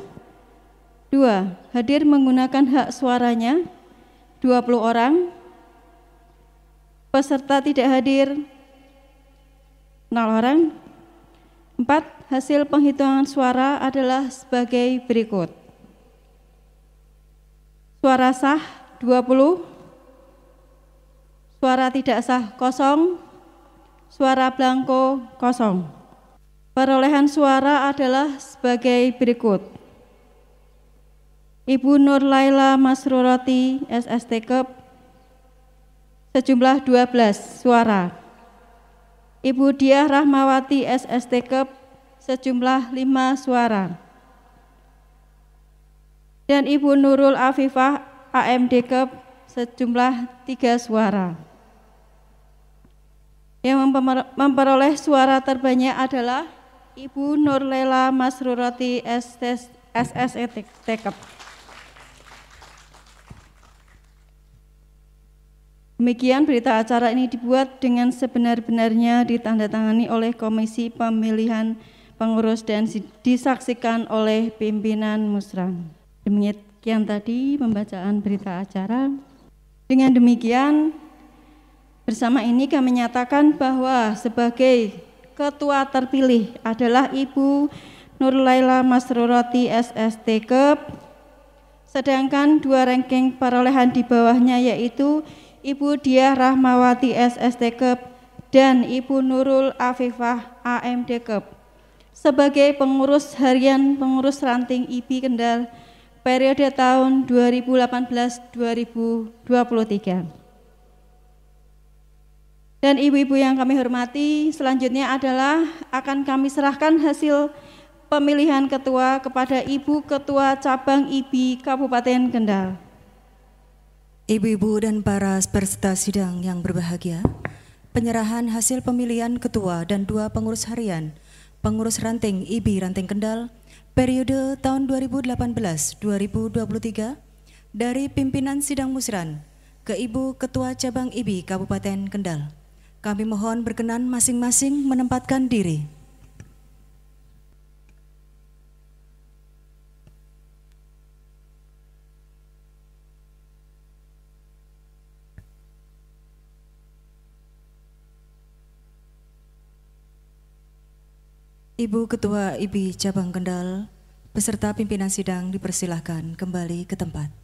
2. Hadir menggunakan hak suaranya 20 orang. Peserta tidak hadir 0 orang. 4. Hasil penghitungan suara adalah sebagai berikut. Suara sah 20, suara tidak sah 0, suara blanko 0. Perolehan suara adalah sebagai berikut. Ibu Nur Laila Masrurati SST sejumlah 12 suara. Ibu Diah Rahmawati SST sejumlah 5 suara. Dan Ibu Nurul Afifah AMD sejumlah 3 suara. Yang memperoleh suara terbanyak adalah Ibu Nur Laila Masrurati SST. Demikian berita acara ini dibuat dengan sebenar-benarnya ditandatangani oleh Komisi Pemilihan Pengurus dan disaksikan oleh pimpinan musran. Demikian tadi pembacaan berita acara. Dengan demikian, bersama ini kami menyatakan bahwa sebagai ketua terpilih adalah Ibu Nur Laila Masrurati SST sedangkan 2 ranking perolehan di bawahnya yaitu Ibu Diah Rahmawati SST dan Ibu Nurul Afifah AMD sebagai pengurus harian pengurus ranting IBI Kendal periode tahun 2018-2023. Dan ibu-ibu yang kami hormati, selanjutnya adalah akan kami serahkan hasil pemilihan ketua kepada Ibu Ketua Cabang IBI Kabupaten Kendal. Ibu-ibu dan para peserta sidang yang berbahagia, penyerahan hasil pemilihan ketua dan 2 pengurus harian, pengurus ranting IBI Ranting Kendal, periode tahun 2018-2023 dari pimpinan sidang musran ke Ibu Ketua Cabang IBI Kabupaten Kendal. Kami mohon berkenan masing-masing menempatkan diri. Ibu Ketua IBI Cabang Kendal beserta pimpinan sidang dipersilahkan kembali ke tempat.